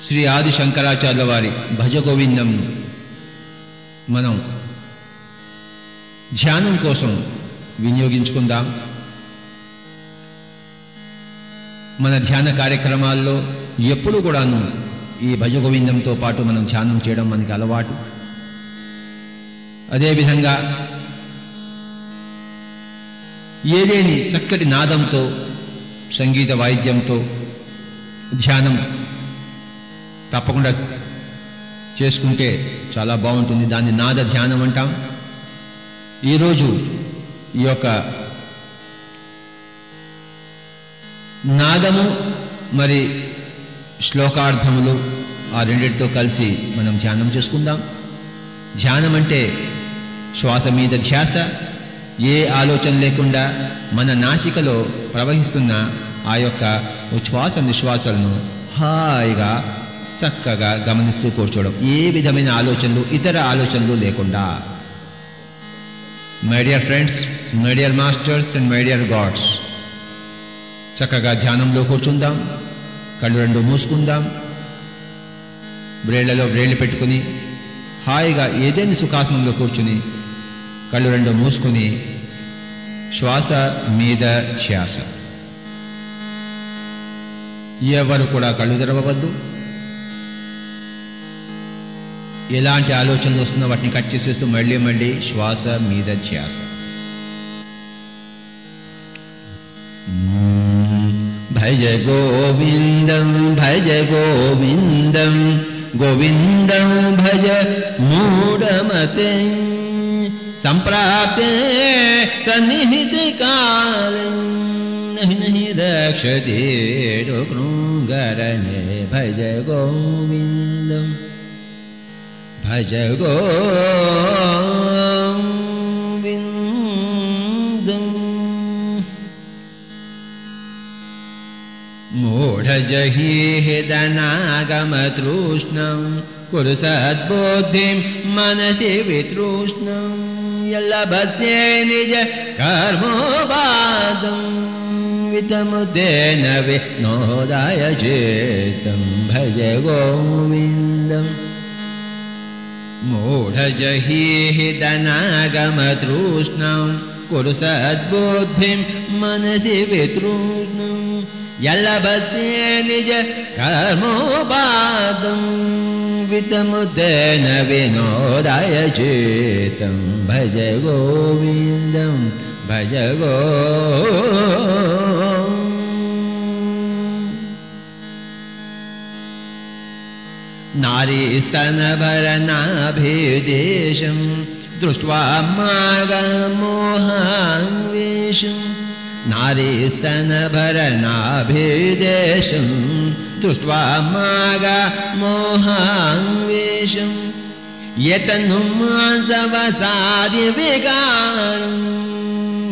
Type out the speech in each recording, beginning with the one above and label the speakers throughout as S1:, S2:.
S1: శ్రీ ఆది శంకరాచార్యుల వారి భజ గోవిందం మనం ధ్యానం కోసం వినియోగించుకుందాం. మన ధ్యాన కార్యక్రమాల్లో ఎప్పుడు కూడాను ఈ భజ గోవిందంతో పాటు మనం ధ్యానం చేయడం మనకి అలవాటు. అదేవిధంగా ఏదేని చక్కటి నాదంతో సంగీత వాయిద్యంతో ధ్యానం తప్పకుండా చేసుకుంటే చాలా బాగుంటుంది. దాన్ని నాద ధ్యానం అంటాం. ఈరోజు ఈ యొక్క నాదము మరి శ్లోకార్థములు ఆ రెండిటితో కలిసి మనం ధ్యానం చేసుకుందాం. ధ్యానం అంటే శ్వాస మీద ధ్యాస, ఏ ఆలోచన లేకుండా మన నాసికలో ప్రవహిస్తున్న ఆ యొక్క ఉచ్ఛ్వాస నిశ్వాసాలను హాయిగా చక్కగా గమనిస్తూ కూర్చోవడం, ఏ విధమైన ఆలోచనలు ఇతర ఆలోచనలు లేకుండా. My dear friends, my dear masters and my dear God's, చక్కగా ధ్యానంలో కూర్చుందాం. కళ్ళు రెండు మూసుకుందాం. వ్రేళ్లలో వ్రేళ్ళు పెట్టుకుని హాయిగా ఏదైనా సుఖాసనంలో కూర్చుని కళ్ళు రెండు మూసుకుని శ్వాస మీద ధ్యాస. ఎవరు కూడా కళ్ళు తెరవవద్దు. ఎలాంటి ఆలోచనలు వస్తున్నా వాటిని కట్ చేసేస్తూ మళ్ళీ మళ్ళీ శ్వాస మీద ధ్యాస. భజ గోవిందం భజ గోవిందం గోవిందం భజ మూఢమతే సంప్రాప్తే సన్నిహితే కాలే నహి నహి రక్షతే కృంగరణే భజ గోవిందం భజ గోవిందం. మూఢజహీహిదనాగమతృష్ణం కురు సద్బుద్ధిం మనసి వితృష్ణం యల్లభస్యే నిజ కర్మోపాదం వితముద్దేన వినోదాయ చేతం భజ గోవిందం. మూఢజహీహిదనాగమతృష్ణం కురు సద్బుద్ధిం మనసి వితృష్ణం యల్లభస్యే నిజ కర్మోపాదం వితముద్దేన వినోదాయ చేతం భజ గోవిందం భజ నారీస్తనభరనాభిదేశం దృష్ట్వా మాగమోహావేశం నారీస్తనభరనాభిదేశం దృష్ట్వా మాగమోహావేశం యతను మాంసవసాది వికారం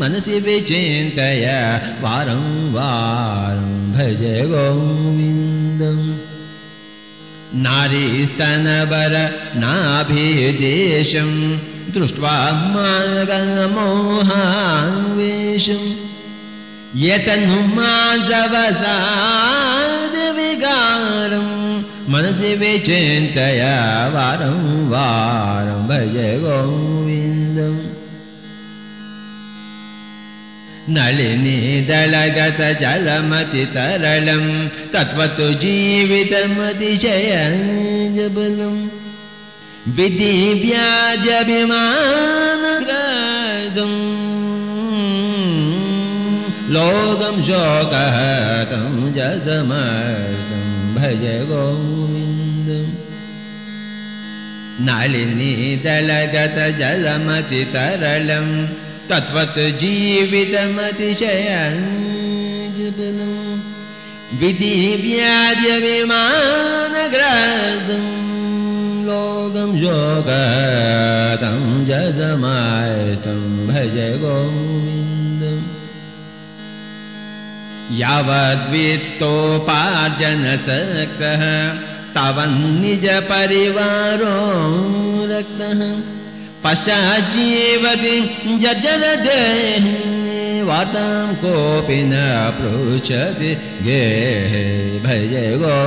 S1: మనసి విచింతయ వారం వారం భజ గోవిందం. నారీస్తనభరనాభిదేశం దృష్ట్వా మాగమోహావేశం యతను మాంసవసాది వికారం మనసి విచింతయ వారం వారం భజ గోవిందం. నళినీ దళగత జలమతి తరళం తత్వతు జీవితమతిశయజబలం విధి వ్యాజభిమానగ్రదం లోకం శోకహతం జసమస్తం భజ గోవిందం. నళినీ దళగత జలమతి తరళం తత్వత్ జీవితమతిశయజబలం విధి వ్యాజభిమానగ్రదం లోకం శోకహతం జసమస్తం భజ గోవిందం. యావద్విత్తోపార్జనసక్తః స్తవన్నిజ పరివారో రక్తః పశ్చాజ్జీవతి జర్జరదేహి वार्तां कोऽपि न पृच्छति गेहे भज गो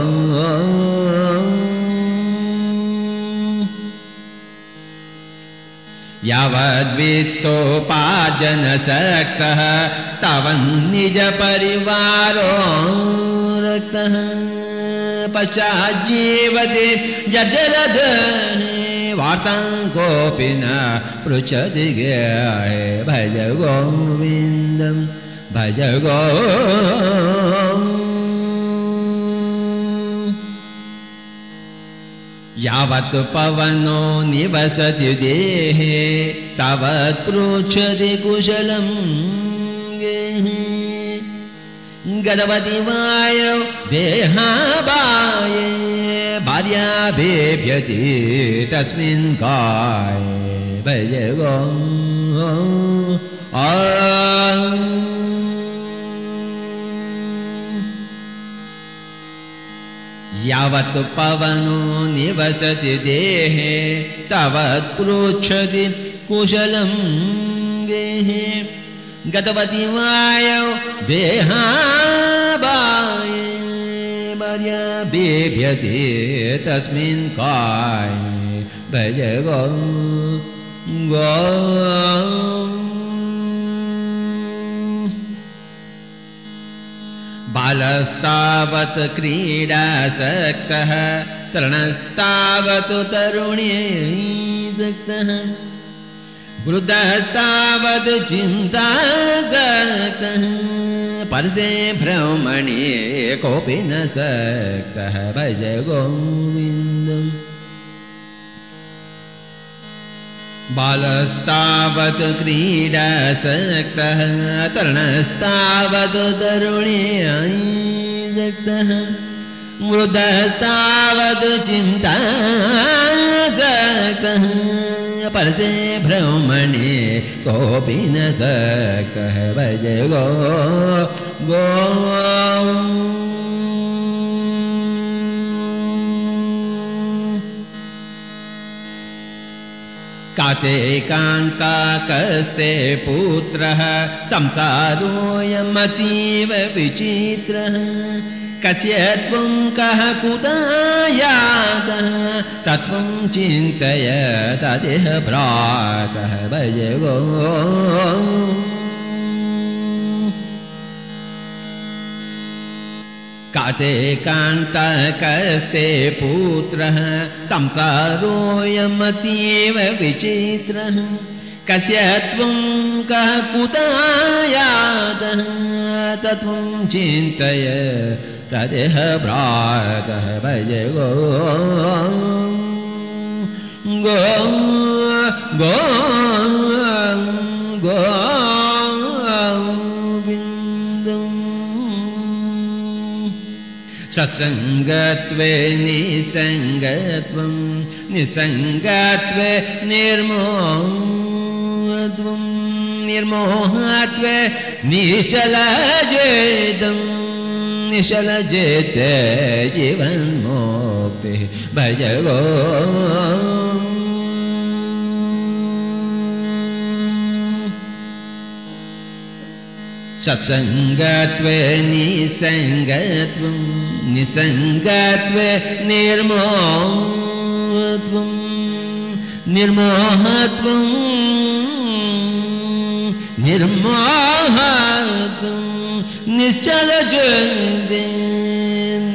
S1: यावद्वित्तोपार्जनसक्तः स्तावन् निजपरिवारो रक्तः पश्चाज्जीवति जर्जरद वार्तां कोऽपि न पृच्छति भज गोविन्दं भज यावत् पवनो निवसति देहे तावत् पृच्छति कुशलं गतवति वायौ देहाबाये भार्या बिभ्यति तस्मिन् काये भज यावत् पवनो निवसति देहे तावत् पृच्छति कुशलं गेहे गतवति वायौ देहाबाये भार्या बिभ्यति तस्मिन् काये भज बालस्तावत् क्रीडासक्तः तरुणस्तावत् तरुण्यैसक्तः वृद्धस्तावत् चिन्तासक्तः परसे भ्रमणे कोऽपि न सक्तः भज गोविन्दम् बालस्तावत् क्रीडासक्तः तरुणस्तावत् तरुण्यैसक्तः वृद्धस्तावत् चिन्तासक्तः परसे भ्रमणे कोऽपि न सक्तः भज काते कान्ता कस्ते पुत्रः संसारोऽयमतीव विचित्रः कस्य त्वं कः कुतः यातः तत्त्वं चिन्तय तदेह भ्रातः भज काते कान्ता कस्ते पुत्रः संसारोऽयमतीव विचित्रः कस्य त्वं कः कुतः यातः तत्त्वं चिन्तय तदेह भ्रातः भज सत्संगत्वे निसंगत्वं निसंगत्वे निर्मोहत्वं निर्मोहत्वे निश्चलजेदं निश्चलजेते जीवन्मुक्तिः भज सत्संगत्वे निसंगत्वं निसंगत्वे निर्मोहत्वं निर्मोहत्वं निर्मोहत्वं निश्चलजेते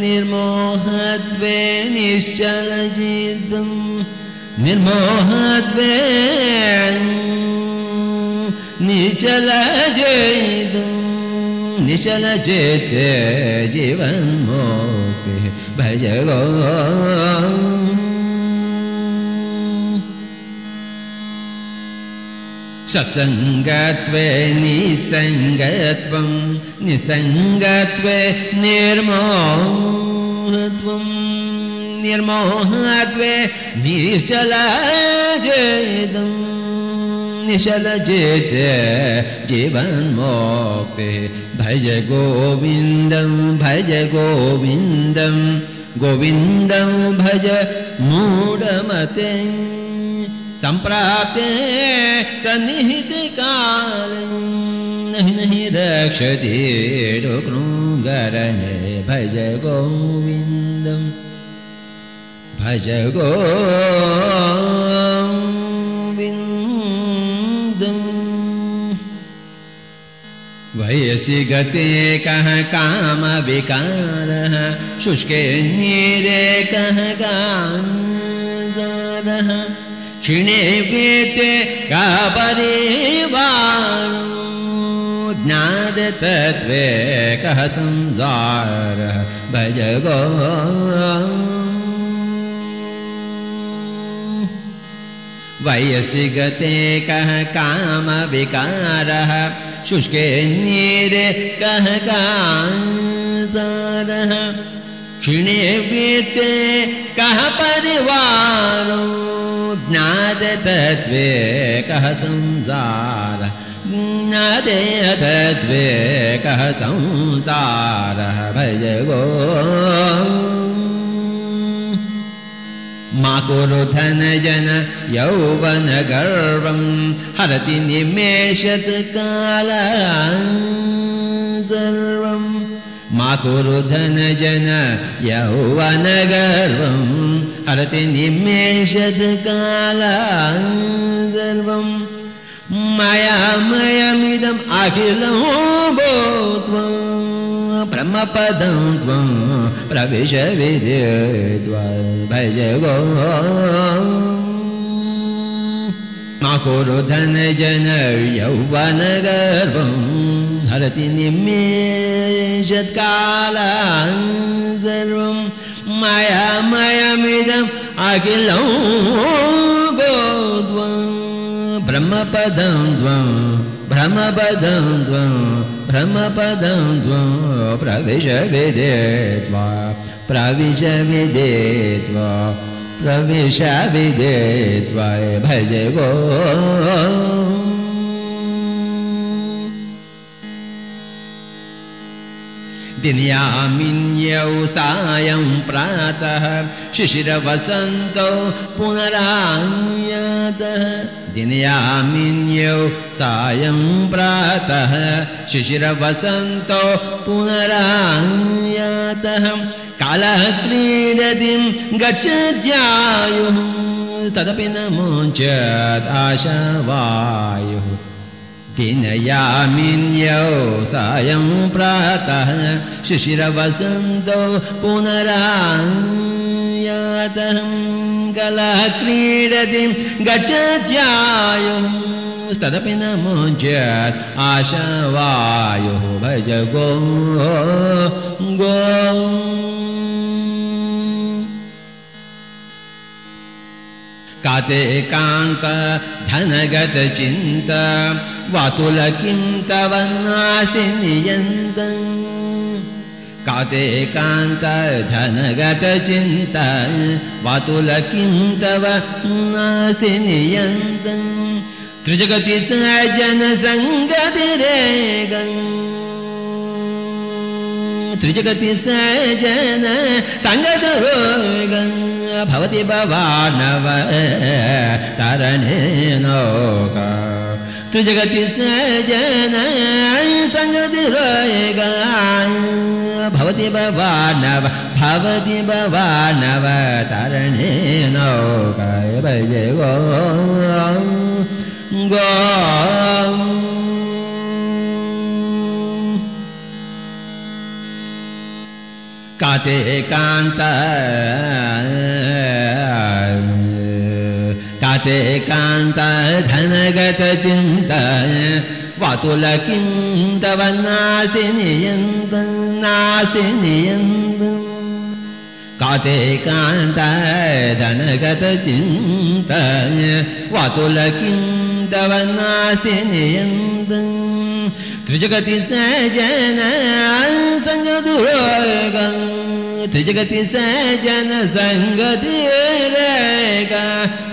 S1: निर्मोहत्वे निश्चलजितं निर्मोहत्वे निश्चलजितं निश्चलजेते जीवन्मुक्तिः भज सत्संगत्वे निसंगत्वं निसंगत्वे निर्मोहत्वं निर्मोहत्वे निश्चलजितं निश्चलजेते जीवन्मुक्तिः भज गोविन्दं भज गोविन्दं गोविन्दं भज मूढमते सम्प्राप्ते सन्निहितकाले नहि रक्षति रुग्णगरणे भज गोविन्दं भज गोविन्दम् वयसि गते कः काम विकारः शुष्के नीरे कः गांजारः क्षीणे वेते का परिवारो ज्ञाततत्त्वे कः संसारः भज गो वयसि गते कः काम विकारः शुष्के नीरे कः गांजारः क्षीणे वेते कः परिवारो ज्ञाततत्त्वे कः संसारः ज्ञाततत्त्वे कः संसारः भज गो मा कुरु धनजन यौवन गर्वं हरति निमेषत् कालं सर्वं मा कुरु धनजन यौवन गर्वं हरति निमेषत् कालं सर्वं मायामयमिदम् अखिलं भूत्वा ब्रह्मपदं त्वं प्रविश विदित्वा भज गो मा कुरु धनजन यौवन गर्वं हरति निमेषत् कालं सर्वं मायामयमिदम् अखिलं भूत्वा ब्रह्मपदं त्वं ब्रह्मपदं त्वं ब्रह्मपदं त्वं प्रविश विदित्वा प्रविश विदित्वा प्रविश विदित्वा भज गो दिनयामिन्यौ सायं प्रातः शिशिरवसन्तौ पुनरायातः दिनयामिन्यौ सायं प्रातः शिशिरवसन्तौ पुनरायातः कालः क्रीडतिं गच्छत्यायुः तदपि न मुञ्चत् आशावायुः दिनयामिन्यौ सायं प्रातः शिशिरवसन्तौ पुनरायातः कालः क्रीडतिं गच्छत्यायुः तदपि न मुञ्चत् आशावायुः भज गो गो काते कान्त धनगत चिन्त वातुल किं तव नास्ति नियन्तं काते कान्त धनगत चिन्त वातुल किं तव नास्ति नियन्तं त्रिजगति सज्जन संगतिरेगं त्रिजगति सज्जन संगतिरेगं भवति भवानव तरणे नौका त्रिजगति सज्जन संगतिरेगा भवति भवानव तरणे नौका भज गो गो काते कान्त धनगत चिन्त वातुल किं तव नास्ति नियन्तं काते कान्त धनगत चिन्त वातुल किं तव नास्ति नियन्तं त्रिजगति सज्जन संगतिरेगा त्रिजगति सज्जन संगतिरेगा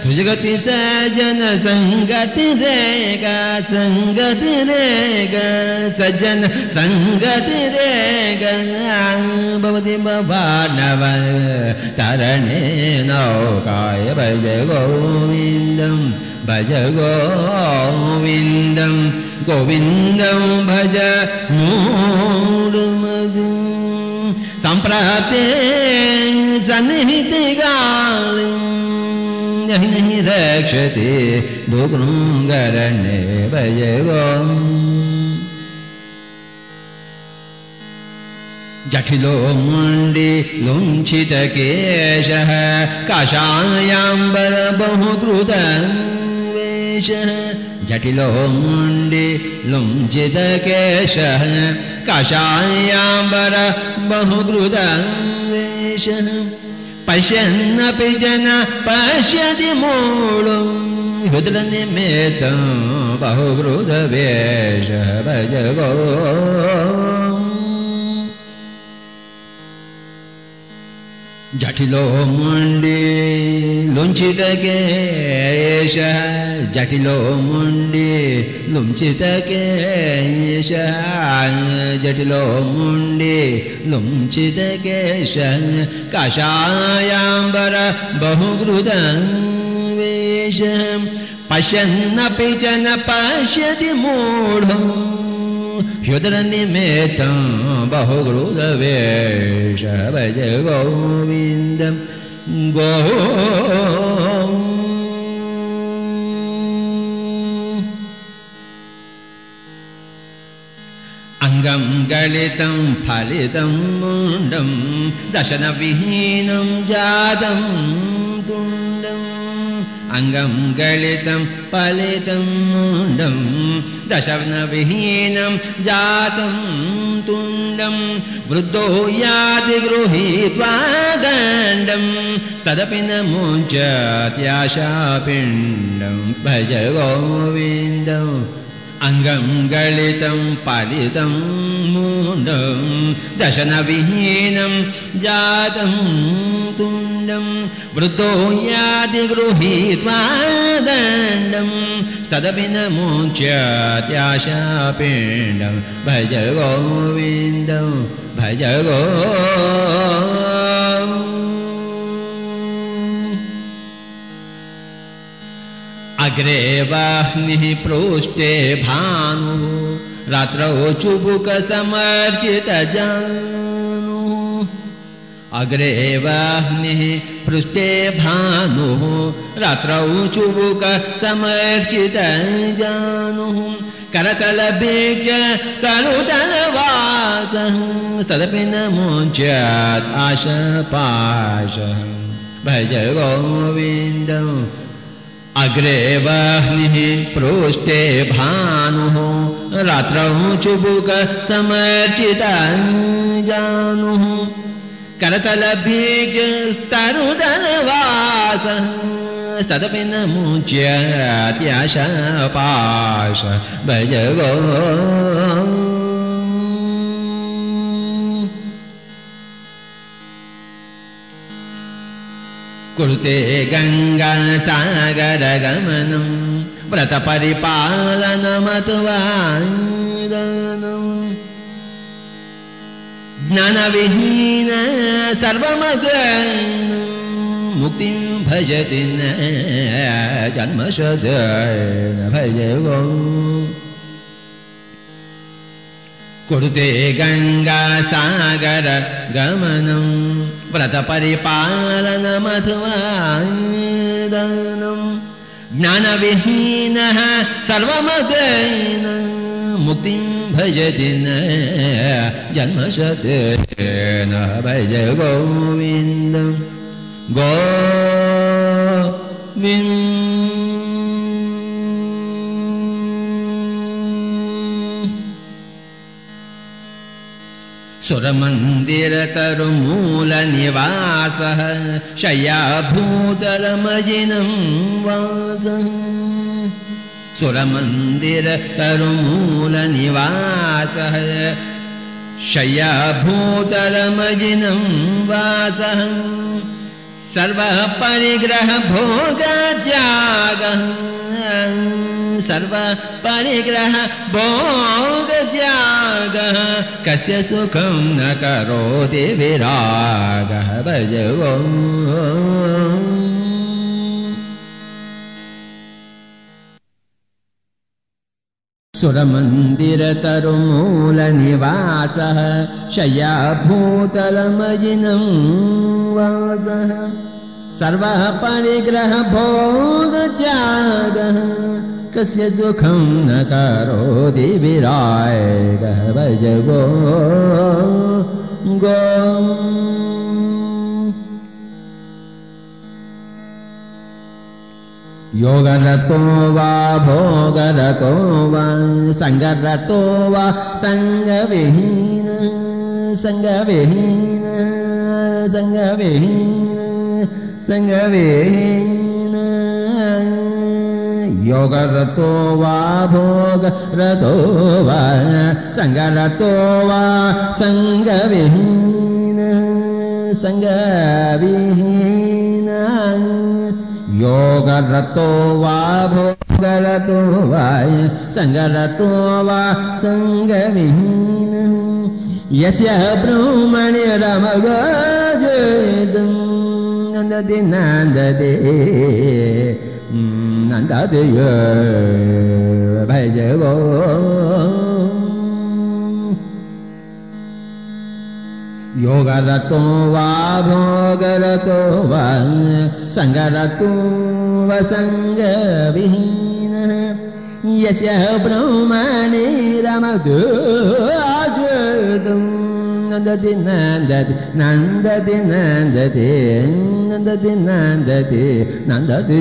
S1: त्रिजगति सज्जन संगतिरेगा सज्जन संगतिरेगा भवति भवानव तरणे नौकाय भज गोविन्दं भज गोविन्दं गोविन्दं भज मूढमदं सम्प्राप्ते सन्निहितकाले नहि रक्षते भुग्नगरण्ये भज गो जटिलो मुण्डी लुञ्छितकेशः काषायाम्बर बहुकृतवेषः जटिलो मुण्डी लुञ्छितकेशः काषायाम्बर बहुकृतवेषः पश्यन्नपि जन पश्यति मूढं हृदयनिमित्तं बहुकृतवेषः भज गो जटिलो मुण्डी लुञ्छितकेशः जटिलो मुण्डी लुञ्छितकेशः जटिलो मुण्डी लुञ्छितकेशः काषायाम्बर बहुकृतवेषः पश्यन्नपि च न पश्यति मूढो ह्युदरनिमित्तं बहुकृतवेषः भज गोविन्दं गो अंगं गलितं फलितं मुण्डं दशनविहीनं जातं तुण्डम् अंगं गलितं फलितं मुण्डं दशनविहीनं जातं तुण्डं वृद्धो याति गृहीत्वा दण्डं तदपि न मुञ्चत्याशापिण्डं भज गोविन्दम् अंगं गलितं फलितं मुण्डं दशनविहीनं जातं तुण्डं वृद्धो याति गृहीत्वा दण्डं तदपि न मुञ्चत्याशापिण्डं भज गोविन्दं भज गो अग्रे वाह्निः पृष्ठे भानुः रात्रौ चुबुकसमर्चितजानुः अग्रे वाह्निः पृष्ठे भानुः रात्रौ चुबुकसमर्चितजानुः करतलबीज स्तनुतलवासः तदपि न मुञ्चत् आशापाशः भज गोविन्दम् अग्रे वाह्निः पृष्ठे भानुः रात्रौ चुबुकसमर्चितजानुः करतलबीजस्तरुदलवासः तदपि न मुञ्चत्याशापाशः भज गो कुरुते गङ्गासागरगमनं व्रतपरिपालनमतुवादनं ज्ञानविहीन सर्वमग्नं मुक्तिं भजति न जन्मशतेन भज गो कुरुते गङ्गासागरगमनं व्रतपरिपालनमथवादनं ज्ञानविहीनः सर्वमग्नं मुक्तिं भजति न जन्मशतेन भज गोविन्दं गोविन्दम् सुरमन्दिरतरुमूलनिवासः शय्याभूतलमजिनं वासः सुरमन्दिरतरुमूलनिवासः शय्याभूतलमजिनं वासः सर्वपरिग्रहभोगत्यागः सर्वपरिग्रहभोगत्यागः कस्य सुखं न करोति विरागः भज गो सुरमन्दिरतरुमूलनिवासः शय्याभूतलमजिनं वासः सर्वपरिग्रहभोगत्यागः कस्य सुखं न करोति विरागः भज गो go. Yogarato va bhogarato va sangarato va sangavihina sangavihina sangavihina sangavihina Yogarato va bhogarato va sangarato va sangavihina sangavihina Yogarato va bhogarato va sangarato va sangavihina Yasya brahmani ramagajedam nandade nandade nandade bhajago Yogarato va bhogarato va sangarato va sangavihina Yasya brahmani ramagajedam nandade nandade nandade nandade nandade nandade nandade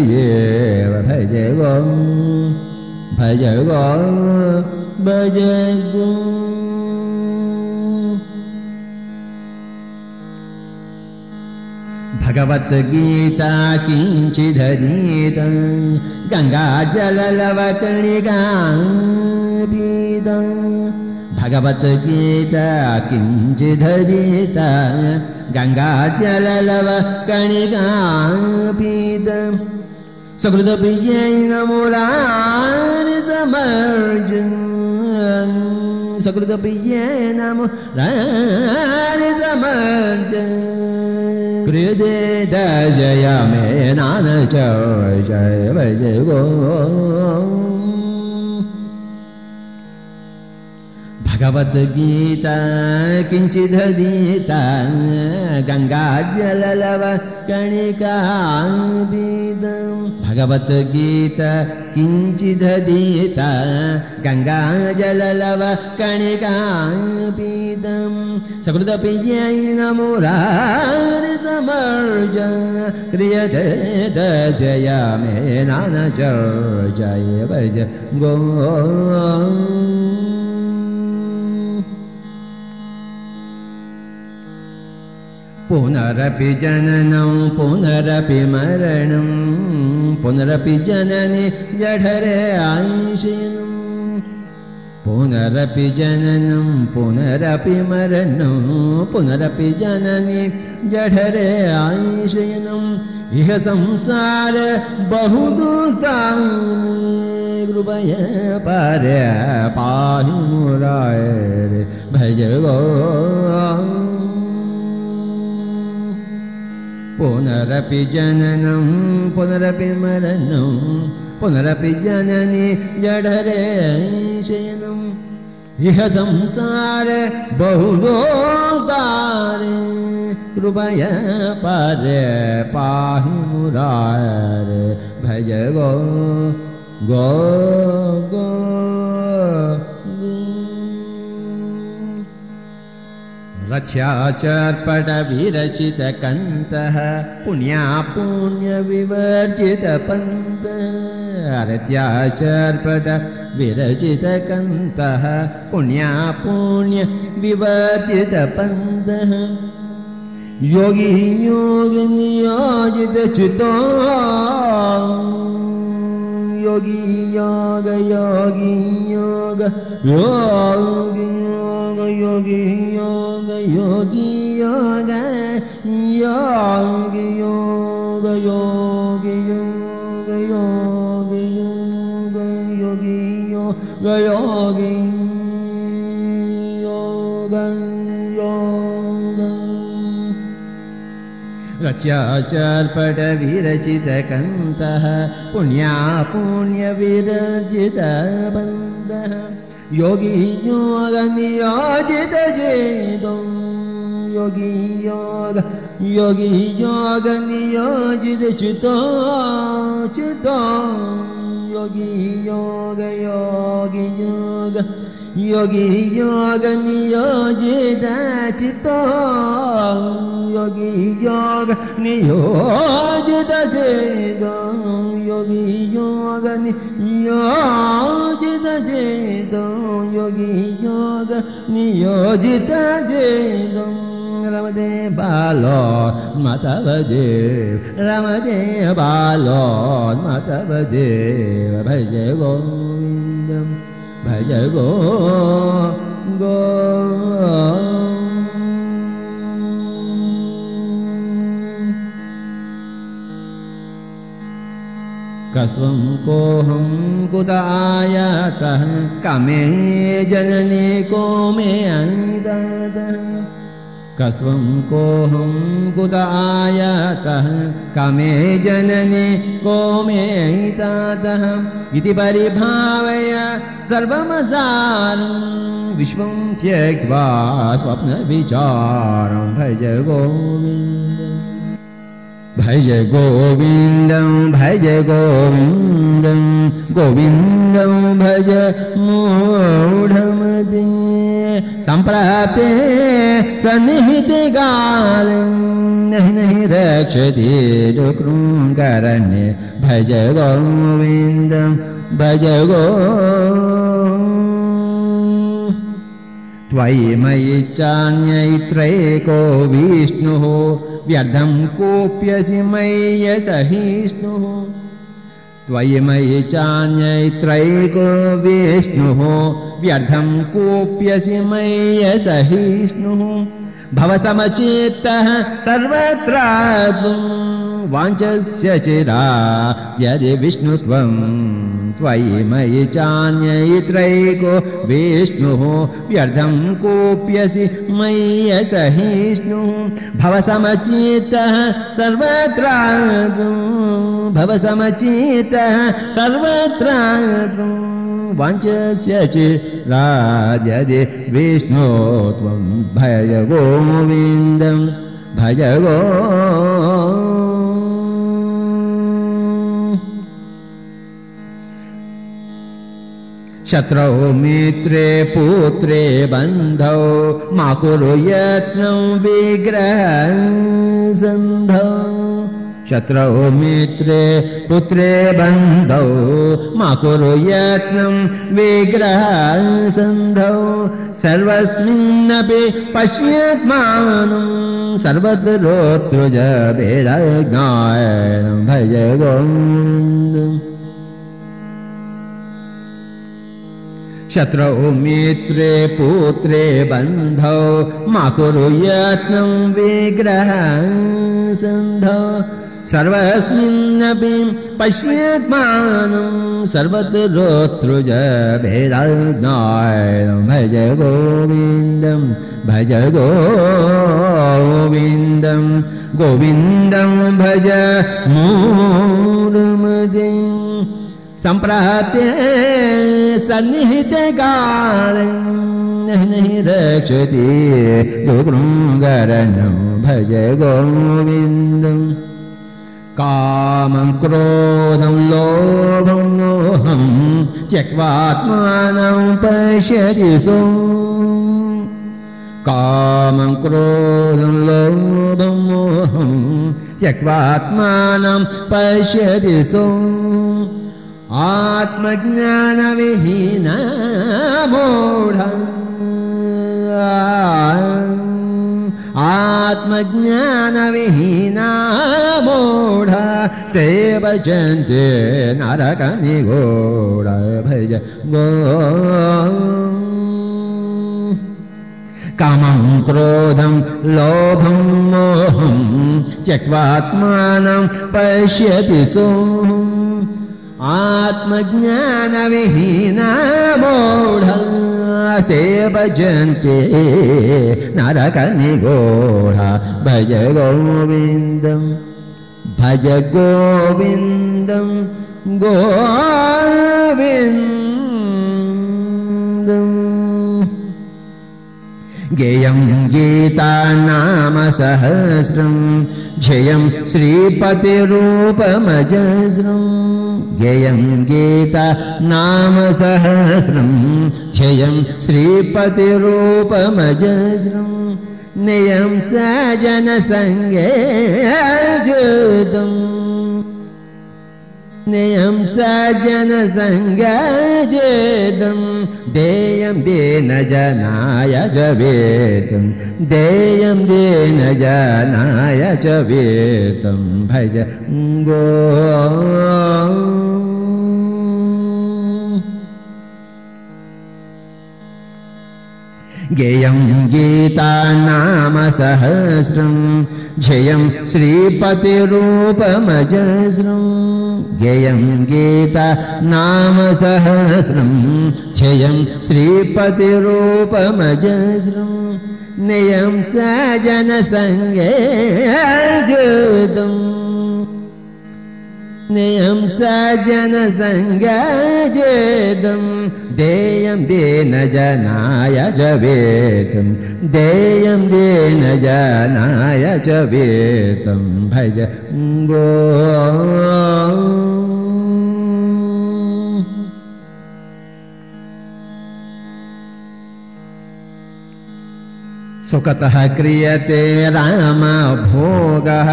S1: bhajago bhajago bhajago Bhagavad Gita kinchidharita Ganga jalalavakarika pita Bhagavad Gita kinchidharita Ganga jalalavakarika pita Sakrudapiyaina murari samarjan Sakrudapiyaina murari samarjan Kride dajaya me nana jaya jaya vajaya go Bhagavad Gita kinchidharita Ganga jalalava kanika vidam Bhagavad Gita kinchidharita Ganga jalalava kanika vidam Sakrudapiyaina murari samarja Kriyate dajaya me nana jaya jaya vajaya go Punarapi jananam punarapi maranam Punarapi janani jadhare aishinam Punarapi jananam punarapi maranam Punarapi janani jadhare aishinam Iha samsara bahudustani Krupaya parya pahi murare bhajago Punarapi jananam punarapi maranam Punarapi janani jadhare shayanam Iha samsara bahudostare Krupaya parya pahi murare bhajago go go Rachyacarpada virachita kantaha Punya punya vivarjita pantaha Rachyacarpada virachita kantaha Punya punya vivarjita pantaha Yogi yogi niyajita chita Yogi yoga yogi yoga Yogi yoga yogi yoga Yogi yoga yogi yoga Yogi yoga yogi yoga Yogi yoga yogi yoga yoga Rachyacarpada virachita kantaha Punya punya virajita bandaha Yogi yoga niyajita jedam Yogi yoga niyajita chita chita Yogi yoga
S2: yogi yoga niyojita chitta yogi yoga niyojita chitta yogi yoga niyojita chitta yogi yoga niyojita chitta Ramade balon matavadev Ramade balon matavadev bhaja govindam bhaja Kastvam koham kudayatah kame janani kome andadah Kastvam koham kudayatah kame janani kome andadah iti paribhavaya sarvamasaram vishvam tyaktva swapna vicharam bhaja govindam Bhaja Govindam, Bhaja Govindam, Govindam Bhaja Mudhamadi Samprapte Sanihite Galam Nahi Rakshati Dukrum Karane Bhaja Govindam, Bhaja Govindam Tvai Mai Chanyaitreko Vishnuho Vyardham kopyasi maya sahisnuho Tvai mai chanyaitraiko vishnuho Vyardham kopyasi maya sahisnuho Bhavasamachitah sarvatratvam Vanchasya chira yadi vishnutvam Tvai mai chanyaitraiko vishnuho Vyardham kopyasi maya sahisnuho Bhavasamachitah sarvatratvam Bhavasamachitah sarvatratvam Vanchasya chira yadi vishnutvam Bhaja Govindam Bhaja Govindam Shatrau mitre putre bandhau Makuru yatnam vigraha sandhau Shatrau mitre putre bandhau Makuru yatnam vigraha sandhau Sarvasminnapi pashyatmanam Sarvadrotsruja vedajnayam Bhaja Govindam Shatrau mitre putre bandhau Makuru yatnam vigraha sandhau Sarvasminnapi pashyatmanam Sarvadrotsruja vedajnayam Bhaja Govindam Bhaja Govindam Govindam Bhaja Mudhamadi Samprapte Sanihite Galam Nahi Rakshati Dukrum Garanam Bhaja Govindam Kamam Krodham Lobham Moham Tyaktvatmanam Pashyati Som Kamam Krodham Lobham Moham Tyaktvatmanam Pashyati Som Atmajnana vihina modha Atmajnana vihina modha Stevajante narakani goda Bhaja Kamam krodham lobham moham Tyaktvatmanam pashyati som Atmajnana vihina modha Ste bhajante narakani goda Bhaja Govindam Bhaja Govindam Govindam गेयं गीता नाम सहस्रं झयं श्रीपतिरूपमजस्रं गेयं गीता नाम सहस्रं झयं श्रीपतिरूपमजस्रं नियं सजनसंगे जुदम् नियं सजनसंगजेदं देयं दीनजनाय च वेदं देयं दीनजनाय च वेदं भज गो गेयं गीता नाम सहस्रं झयं श्रीपतिरूपमजस्रं गेयं गीता नाम सहस्रं झयं श्रीपतिरूपमजस्रं नियं सजनसंगे जुदम् नियं सजनसंगजेदं देयं दीनजनाय च वेदं देयं दीनजनाय च वेदं भज गो सुखतः क्रियते राम भोगः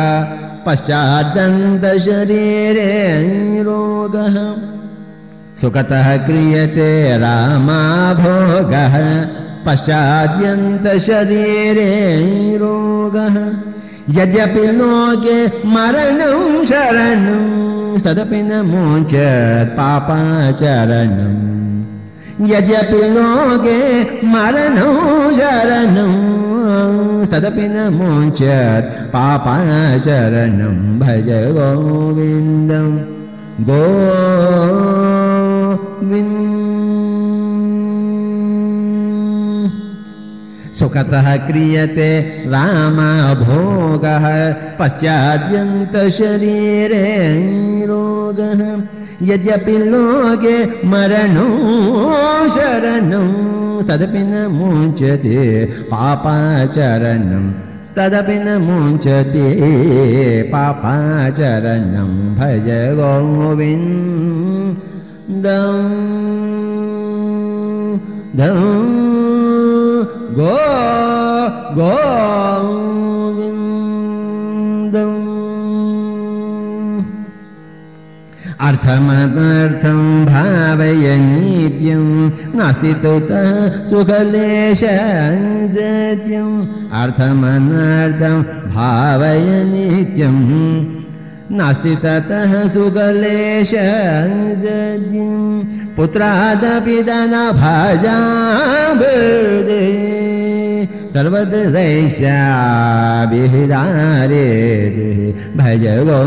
S2: पश्चादन्तशरीरे रोगः सुखतः क्रियते रामाभोगः पश्चाद्यन्तशरीरे रोगः यद्यपि लोके मरणं शरणं तदपि न मोचत् पापाचरणं यद्यपि लोके मरणं शरणं तदपि न मोचत् पापाचरणं भज गोविन्दं सुखतः क्रियते रामभोगः पश्चाद्यन्तशरीरे रोगः यद्यपि लोके मरणो शरणं तदपि न मुञ्चते पापाचरणं तदपि न मुञ्चते पापाचरणं भज गोविन्दं गो गोविन्दम् अर्थमनर्थं भावय नित्यं नास्ति ततः सुखलेशं सत्यम् अर्थमनर्थं भावय नित्यं नास्ति ततः सुखलेशं सत्यं पुत्रादपि धनभाजाभिर्दे सर्वत्रैषाभिधारे भज गो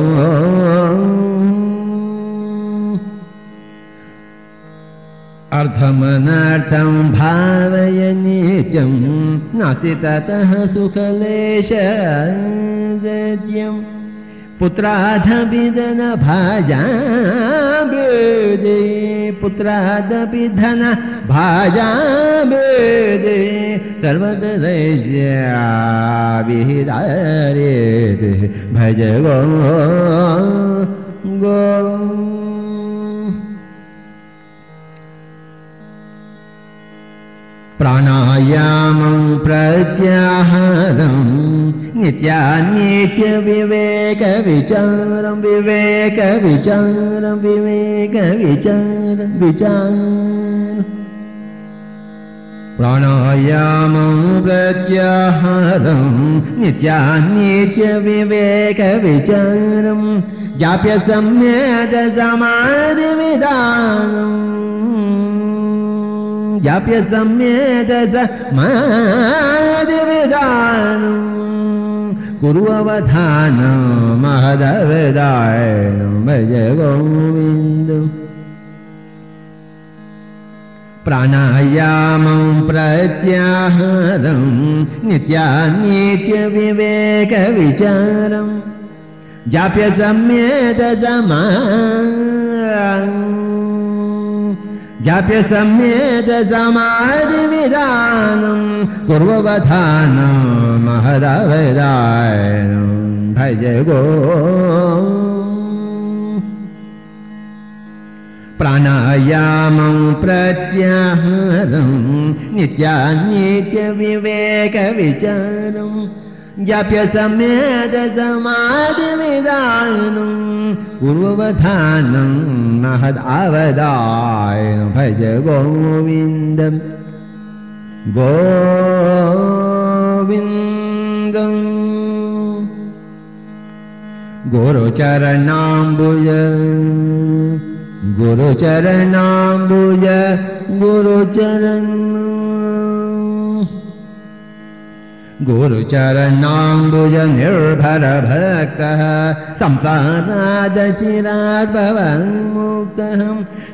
S2: अर्थमनर्थं भावय नित्यं नास्ति ततः सुखलेशं सत्यम् पुत्रादपि धनभाजाभिर्दे पुत्रादपि धनभाजाभिर्दे सर्वत्रैषाभिधारे भज गो गो प्राणायामं प्रत्याहारं नित्यानित्यविवेकविचारं विवेकविचारं विवेकविचारं विचारं प्राणायामं प्रत्याहारं नित्यानित्यविवेकविचारं जाप्य सम्यक् समाधिविधानम् जाप्य सम्यक् समाधिविधानं कुरु अवधानं महदवदायनं भज गोविन्दम् प्राणायामं प्रत्याहारं नित्यानित्यविवेकविचारं जाप्य सम्यक् जाप्य सम्येत समाधिविधानं कुर्ववधानं महदवदायनं भज गो प्राणायामं प्रत्याहारं नित्यानित्यविवेकविचारं जाप्य सम्येत समाधिविधानं पूर्ववधानं महदावदायनं भज गोविन्दं गोविन्दं गुरुचरणाम्बुज गुरुचरणाम्बुज गुरुचरण गुरुचरणाम्बुज निर्भर भक्तः संसारादचिराद्भवन्मुक्तः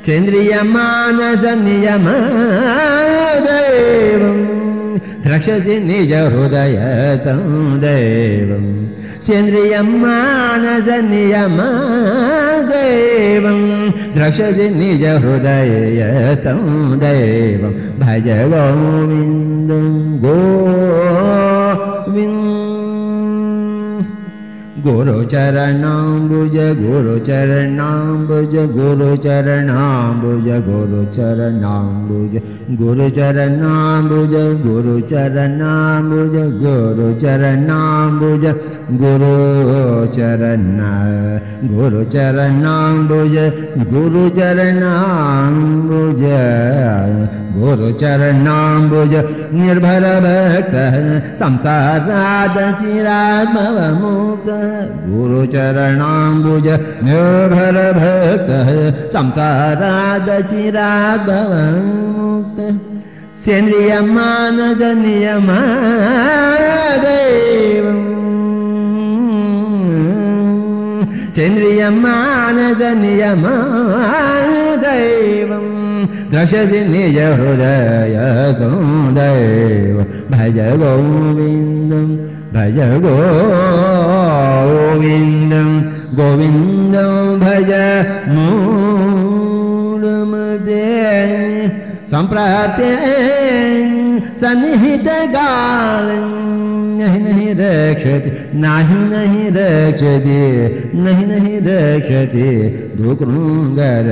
S2: सेन्द्रियमानसनियमदेवं द्रक्षसि निज हृदयतं देवं सेन्द्रियमानसनियमदेवं द्रक्षसि निज हृदयतं देवं भज गोविन्दं गुरुचरणाम्बुज गुरुचरणाम्बुज गुरुचरणाम्बुज गुरुचरणाम्बुज गुरुचरणाम्बुज गुरुचरणाम्बुज गुरुचरणाम्बुज गुरुचरणाम्बुज गुरुचरणाम्बुज गुरुचरणाम्बुज निर्भर भक्तः संसारादचिराद्भवमुक्तः गुरुचरणाम्बुज निर्भर भक्तः संसारादचिराद्भवमुक्तः सेन्द्रियमानसनियमदेवं सेन्द्रियमानसनियमदेवं द्रक्षसि निज हृदयतं देवं भज गोविन्दं भज गोविन्दं गोविन्दं भज मूलमध्ये सम्प्राप्य सन्निहितकालं नहीं रक्षति नहीं रक्षति नहीं रक्षति दुकृङ्गर